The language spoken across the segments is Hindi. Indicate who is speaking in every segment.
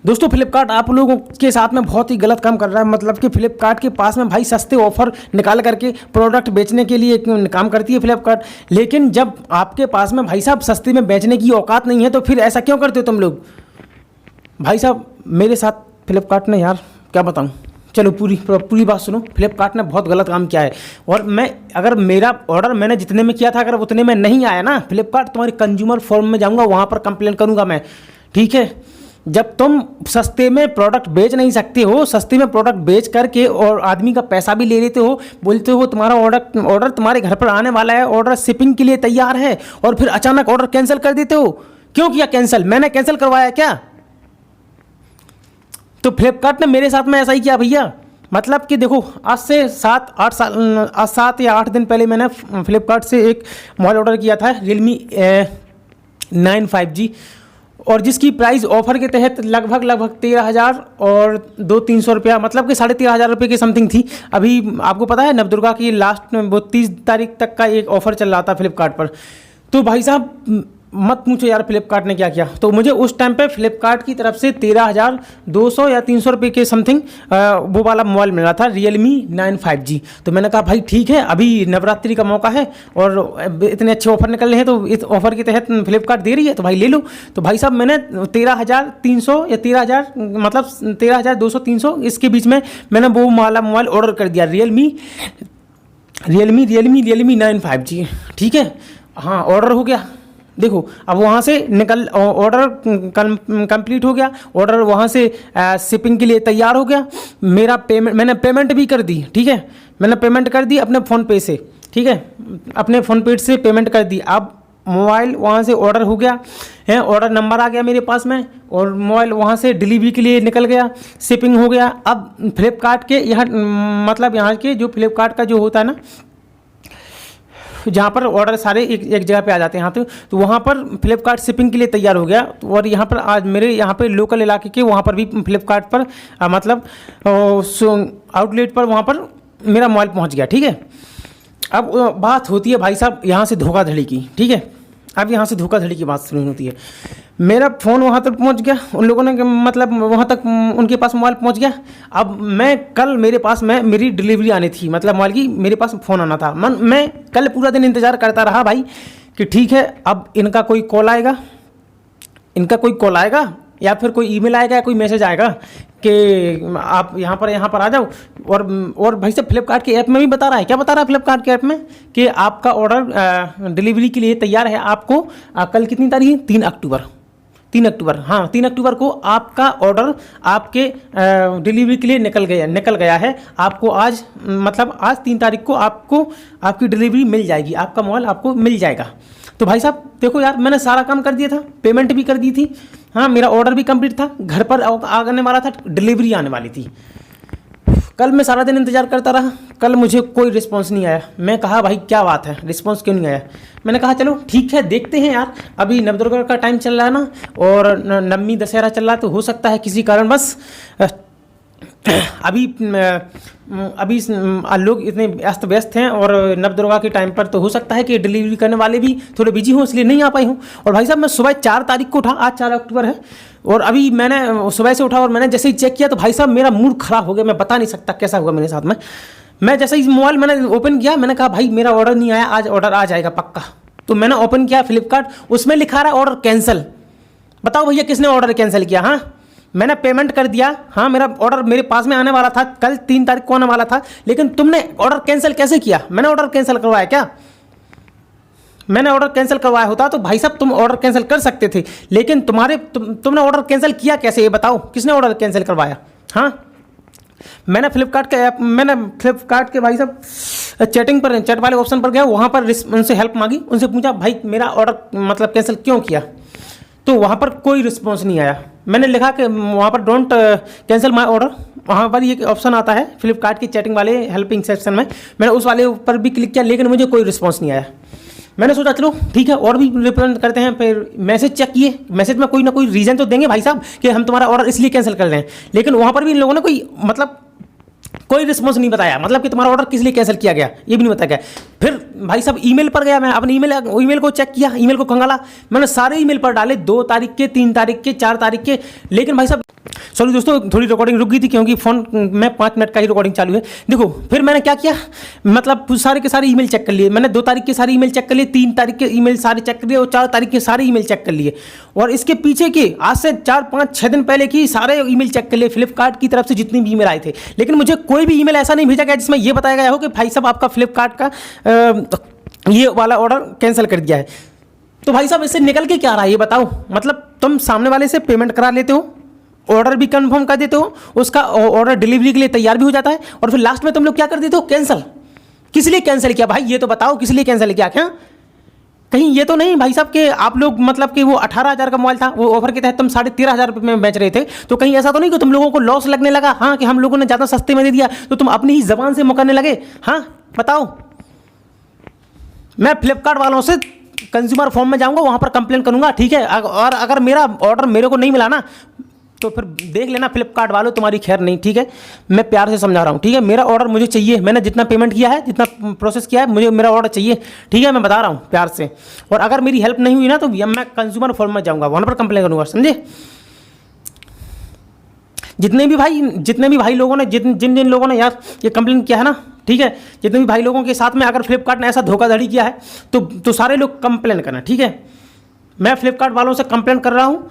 Speaker 1: दोस्तों फ्लिपकार्ट आप लोगों के साथ में बहुत ही गलत काम कर रहा है। मतलब कि फ्लिपकार्ट के पास में भाई सस्ते ऑफर निकाल करके प्रोडक्ट बेचने के लिए काम करती है फ्लिपकार्ट, लेकिन जब आपके पास में भाई साहब सस्ते में बेचने की औकात नहीं है तो फिर ऐसा क्यों करते हो तुम लोग। भाई साहब मेरे साथ फ्लिपकार्ट ने यार क्या बताऊँ, चलो पूरी बात सुनो। फ्लिपकार्ट ने बहुत गलत काम किया है और मैं अगर मेरा ऑर्डर मैंने जितने में किया था अगर उतने में नहीं आया ना, फ्लिपकार्ट तुम्हारी कंज्यूमर फोरम में जाऊँगा, वहाँ पर कंप्लेंट करूँगा मैं, ठीक है। जब तुम सस्ते में प्रोडक्ट बेच नहीं सकते हो, सस्ते में प्रोडक्ट बेच करके और आदमी का पैसा भी ले लेते हो, बोलते हो तुम्हारा ऑर्डर तुम्हारे घर पर आने वाला है, ऑर्डर शिपिंग के लिए तैयार है, और फिर अचानक ऑर्डर कैंसिल कर देते हो। क्यों किया कैंसिल? मैंने कैंसिल करवाया क्या? तो फ्लिपकार्ट ने मेरे साथ में ऐसा ही किया भैया। मतलब कि देखो आज से 7 या 8 दिन पहले मैंने फ्लिपकार्ट से एक मोबाइल ऑर्डर किया था, Realme 9 5G, और जिसकी प्राइस ऑफर के तहत लगभग 13,000 और 200-300 रुपया, मतलब कि 13,500 रुपये की समथिंग थी। अभी आपको पता है नवदुर्गा की लास्ट में 30 तारीख तक का एक ऑफ़र चल रहा था फ्लिपकार्ट पर। तो भाई साहब मत पूछो यार फ्लिपकार्ट ने क्या किया। तो मुझे उस टाइम पे फ्लिपकार्ट की तरफ से 13,200 या 300 रुपये के समथिंग वो वाला मोबाइल मिल रहा था, Realme 9 5G। तो मैंने कहा भाई ठीक है, अभी नवरात्रि का मौका है और इतने अच्छे ऑफर निकल रहे हैं तो इस ऑफर के तहत फ्लिपकार्ट दे रही है तो भाई ले लो। तो भाई साहब मैंने 13,300 या 13,000 मतलब 13,200-300 इसके बीच में मैंने वो वाला मोबाइल ऑर्डर कर दिया, Realme 9 5G, ठीक है। हाँ ऑर्डर हो गया। देखो अब वहाँ से निकल ऑर्डर कंप्लीट हो गया, ऑर्डर वहाँ से शिपिंग के लिए तैयार हो गया। मेरा पेमेंट मैंने पेमेंट भी कर दी, ठीक है। मैंने पेमेंट कर दी अपने फ़ोनपे से, ठीक है, अपने फ़ोनपे से पेमेंट कर दी। अब मोबाइल वहाँ से ऑर्डर हो गया है, ऑर्डर नंबर आ गया मेरे पास में, और मोबाइल वहाँ से डिलीवरी के लिए निकल गया, शिपिंग हो गया। अब फ्लिपकार्ट के यहाँ मतलब यहाँ के जो फ्लिपकार्ट का जो होता है ना, जहाँ पर ऑर्डर सारे एक जगह पे आ जाते हैं यहाँ तो वहाँ पर फ्लिपकार्ट शिपिंग के लिए तैयार हो गया। और यहाँ पर आज मेरे यहाँ पे लोकल इलाके के वहाँ पर भी फ्लिपकार्ट पर मतलब आउटलेट पर वहाँ पर मेरा मोबाइल पहुँच गया, ठीक है। अब बात होती है भाई साहब यहाँ से धोखाधड़ी की, ठीक है। अब यहाँ से धोखाधड़ी की बात शुरू होती है। मेरा फ़ोन वहाँ तक पहुँच गया, उन लोगों ने मतलब वहाँ तक उनके पास मोबाइल पहुँच गया। अब मैं कल मेरे पास में मेरी डिलीवरी आनी थी, मतलब मोबाइल की मेरे पास फ़ोन आना था। मैं कल पूरा दिन इंतज़ार करता रहा भाई कि ठीक है अब इनका कोई कॉल आएगा या फिर कोई ईमेल आएगा या कोई मैसेज आएगा कि आप यहाँ पर आ जाओ। और भाई साहब फ्लिपकार्ट के ऐप में भी बता रहा है, क्या बता रहा है फ्लिपकार्ट के ऐप में कि आपका ऑर्डर डिलीवरी के लिए तैयार है। आपको कल कितनी तारीख है? 3 अक्टूबर, हाँ 3 अक्टूबर को आपका ऑर्डर आपके डिलीवरी के लिए निकल गया है। आपको आज मतलब आज 3 तारीख को आपको आपकी डिलीवरी मिल जाएगी, आपका मोबाइल आपको मिल जाएगा। तो भाई साहब देखो यार मैंने सारा काम कर दिया था, पेमेंट भी कर दी थी, हाँ मेरा ऑर्डर भी कंप्लीट था, घर पर आने वाला था, डिलीवरी आने वाली थी। कल मैं सारा दिन इंतज़ार करता रहा, कल मुझे कोई रिस्पांस नहीं आया। मैं कहा भाई क्या बात है, रिस्पांस क्यों नहीं आया? मैंने कहा चलो ठीक है देखते हैं यार, अभी नवदुर्गा का टाइम चल रहा है ना, और नवमी दशहरा चल रहा है, तो हो सकता है किसी कारणवश अभी लोग इतने अस्त व्यस्त हैं और नवदुर्गा के टाइम पर तो हो सकता है कि डिलीवरी करने वाले भी थोड़े बिजी हों, इसलिए नहीं आ पाई हूँ। और भाई साहब मैं सुबह 4 तारीख को उठा, आज 4 अक्टूबर है, और अभी मैंने सुबह से उठा और मैंने जैसे ही चेक किया तो भाई साहब मेरा मूड ख़राब हो गया। मैं बता नहीं सकता कैसा हुआ मेरे साथ में। मैं जैसे ही मोबाइल मैंने ओपन किया, मैंने कहा भाई मेरा ऑर्डर नहीं आया, आज ऑर्डर आ जाएगा पक्का। तो मैंने ओपन किया फ्लिपकार्ट, उसमें लिखा रहा ऑर्डर कैंसिल। बताओ भैया किसने ऑर्डर कैंसिल किया? हाँ मैंने पेमेंट कर दिया, हाँ मेरा ऑर्डर मेरे पास में आने वाला था, कल 3 तारीख को आने वाला था, लेकिन तुमने ऑर्डर कैंसिल कैसे किया? मैंने ऑर्डर कैंसिल करवाया क्या? मैंने ऑर्डर कैंसिल करवाया होता तो भाई साहब तुम ऑर्डर कैंसिल कर सकते थे, लेकिन तुमने ऑर्डर कैंसिल किया कैसे, ये बताओ किसने ऑर्डर कैंसिल करवाया? हाँ मैंने फ्लिपकार्ट के भाई साहब चैट वाले ऑप्शन पर गया, वहाँ पर उनसे हेल्प मांगी, उनसे पूछा भाई मेरा ऑर्डर मतलब कैंसिल क्यों किया, तो वहाँ पर कोई रिस्पॉन्स नहीं आया। मैंने लिखा कि वहाँ पर डोंट कैंसिल माय ऑर्डर, वहाँ पर ये ऑप्शन आता है फ्लिपकार्ट की चैटिंग वाले हेल्पिंग सेक्शन में, मैंने उस वाले पर भी क्लिक किया, लेकिन मुझे कोई रिस्पॉन्स नहीं आया। मैंने सोचा चलो ठीक है और भी रिप्रेजेंट करते हैं, फिर मैसेज चेक किए, मैसेज में कोई ना कोई रीज़न तो देंगे भाई साहब कि हम तुम्हारा ऑर्डर इसलिए कैंसिल कर रहे हैं, लेकिन वहाँ पर भी इन लोगों ने कोई रिस्पॉन्स नहीं बताया, मतलब कि तुम्हारा ऑर्डर किस लिए कैंसिल किया गया ये भी नहीं बताया गया। फिर भाई साहब ईमेल पर गया, मैं अपने ईमेल को चेक किया, ईमेल को खंगाला, मैंने सारे ईमेल पर डाले 2 तारीख के, 3 तारीख के, 4 तारीख के, लेकिन भाई साहब चलो दोस्तों, थोड़ी रिकॉर्डिंग रुक गई थी क्योंकि फ़ोन में 5 मिनट का ही रिकॉर्डिंग चालू है। देखो फिर मैंने क्या किया, मतलब सारे के सारे ईमेल चेक कर लिए मैंने। 2 तारीख के सारे ईमेल चेक कर लिए, 3 तारीख के ईमेल सारे चेक कर लिए और 4 तारीख के सारे ईमेल चेक कर लिए। और इसके पीछे के आज से 4, 5, 6 दिन पहले की सारे ईमेल चेक कर लिए, फ्लिपकार्ट की तरफ से जितनी भी ईमेल आए थे। लेकिन मुझे कोई भी ईमेल ऐसा नहीं भेजा गया जिसमें ये बताया गया हो कि भाई साहब आपका फ्लिपकार्ट का ये वाला ऑर्डर कैंसिल कर दिया है। तो भाई साहब इससे निकल के क्या रहा है ये बताओ। मतलब तुम सामने वाले से पेमेंट करा लेते हो, ऑर्डर भी कंफर्म कर देते हो, उसका ऑर्डर डिलीवरी के लिए तैयार भी हो जाता है, और फिर लास्ट में तुम लोग क्या कर देते हो, कैंसिल। किस लिए कैंसिल किया भाई ये तो बताओ, किस लिए कैंसिल किया? क्या कहीं ये तो नहीं भाई साहब कि आप लोग मतलब कि वो 18,000 का मोबाइल था, वो ऑफर के तहत तुम 13,500 रुपये में बेच रहे थे, तो कहीं ऐसा तो नहीं कि तुम लोगों को लॉस लगने लगा, हाँ कि हम लोगों ने ज़्यादा सस्ते में दे दिया तो तुम अपनी ही ज़बान से मुकरने लगे? हाँ बताओ। मैं फ्लिपकार्ट वालों से कंज्यूमर फॉर्म में जाऊंगा, वहाँ पर कंप्लेन करूंगा, ठीक है। और अगर मेरा ऑर्डर मेरे को नहीं मिला ना तो फिर देख लेना फ्लिपकार्ट वालों, तुम्हारी खैर नहीं, ठीक है। मैं प्यार से समझा रहा हूँ, ठीक है। मेरा ऑर्डर मुझे चाहिए, मैंने जितना पेमेंट किया है, जितना प्रोसेस किया है, मुझे मेरा ऑर्डर चाहिए, ठीक है। मैं बता रहा हूँ प्यार से। और अगर मेरी हेल्प नहीं हुई ना तो मैं कंज्यूमर फॉर्म में जाऊँगा, वहाँ पर कंप्लेन करूँगा, समझे। जितने भी भाई लोगों ने जिन लोगों ने यार ये कंप्लेन किया है ना, ठीक है, जितने भी भाई लोगों के साथ में अगर फ्लिपकार्ट ने ऐसा धोखाधड़ी किया है तो सारे लोग कंप्लेन करना, ठीक है। मैं फ्लिपकार्ट वालों से कंप्लेन कर रहा हूँ,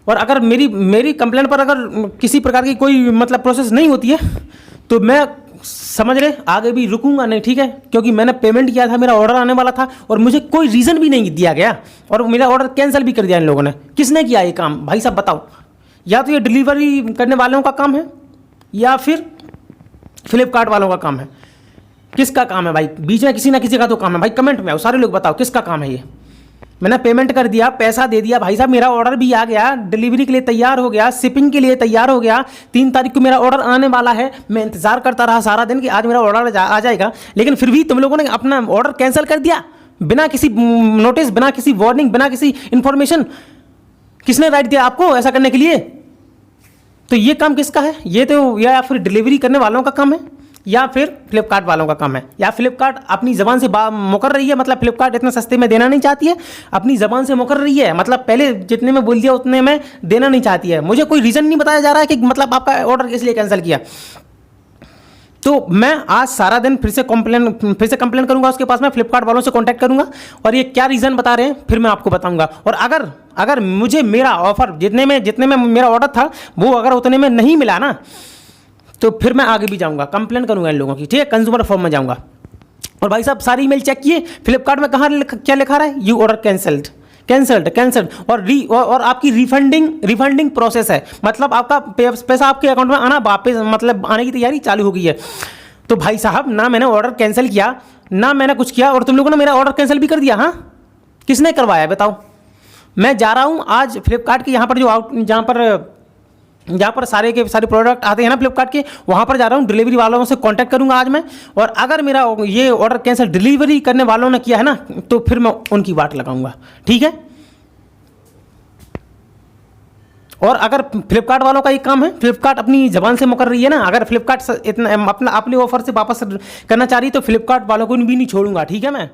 Speaker 1: और अगर मेरी कंप्लेन पर अगर किसी प्रकार की कोई मतलब प्रोसेस नहीं होती है तो मैं समझ रहे आगे भी रुकूंगा नहीं, ठीक है। क्योंकि मैंने पेमेंट किया था, मेरा ऑर्डर आने वाला था और मुझे कोई रीज़न भी नहीं दिया गया और मेरा ऑर्डर कैंसिल भी कर दिया इन लोगों ने। किसने किया ये काम भाई साहब बताओ? या तो ये डिलीवरी करने वालों का काम है या फिर फ्लिपकार्ट वालों का काम है। किसका काम है भाई? बीच में किसी ना किसी का तो काम है भाई। कमेंट में आओ, सारे लोग बताओ किसका काम है ये। मैंने पेमेंट कर दिया, पैसा दे दिया भाई साहब, मेरा ऑर्डर भी आ गया, डिलीवरी के लिए तैयार हो गया, शिपिंग के लिए तैयार हो गया, 3 तारीख को मेरा ऑर्डर आने वाला है। मैं इंतजार करता रहा सारा दिन कि आज मेरा ऑर्डर आ जाएगा, लेकिन फिर भी तुम लोगों ने अपना ऑर्डर कैंसिल कर दिया बिना किसी नोटिस, बिना किसी वार्निंग, बिना किसी इंफॉर्मेशन। किसने राइट दिया आपको ऐसा करने के लिए? तो ये काम किसका है? ये तो या फिर डिलीवरी करने वालों का काम है या फिर फ्लिपकार्ट वालों का काम है, या फ्लिपकार्ट अपनी ज़बान से मुकर रही है। मतलब फ्लिपकार्ट इतना सस्ते में देना नहीं चाहती है, अपनी ज़बान से मुकर रही है। मतलब पहले जितने में बोल दिया उतने में देना नहीं चाहती है। मुझे कोई रीज़न नहीं बताया जा रहा है कि मतलब आपका ऑर्डर किस लिए कैंसिल किया। तो मैं आज सारा दिन फिर से कंप्लेन करूंगा उसके पास में, फ्लिपकार्ट वालों से कांटेक्ट करूंगा और ये क्या रीज़न बता रहे हैं फिर मैं आपको बताऊंगा। और अगर मुझे मेरा ऑफर जितने में मेरा ऑर्डर था वो अगर उतने में नहीं मिला ना तो फिर मैं आगे भी जाऊंगा, कंप्लेन करूंगा इन लोगों की, ठीक है। कंज्यूमर फॉर्म में जाऊंगा। और भाई साहब सारी ईमेल चेक किए, फ्लिपकार्ट में कहाँ क्या लिखा रहा है? यू ऑर्डर कैंसल्ड और आपकी रिफंडिंग प्रोसेस है। मतलब आपका पैसा आपके अकाउंट में आना वापस मतलब आने की तैयारी चालू हो गई है। तो भाई साहब ना मैंने ऑर्डर कैंसिल किया ना मैंने कुछ किया और तुम लोगों ने मेरा ऑर्डर कैंसिल भी कर दिया। हाँ किसने करवाया बताओ? मैं जा रहा हूँ आज फ्लिपकार्ट के यहाँ पर जहाँ पर सारे के सारे प्रोडक्ट आते हैं ना फ्लिपकार्ट के, वहाँ पर जा रहा हूँ। डिलीवरी वालों से कांटेक्ट करूँगा आज मैं, और अगर मेरा ये ऑर्डर कैंसिल डिलीवरी करने वालों ने किया है ना तो फिर मैं उनकी बात लगाऊंगा, ठीक है। और अगर फ्लिपकार्ट वालों का एक काम है, फ्लिपकार्ट अपनी ज़बान से मुकर रही है ना, अगर फ्लिपकार्ट इतना अपने ऑफर से वापस करना चाह रही है तो फ्लिपकार्ट वालों को भी नहीं छोड़ूंगा, ठीक है मैं।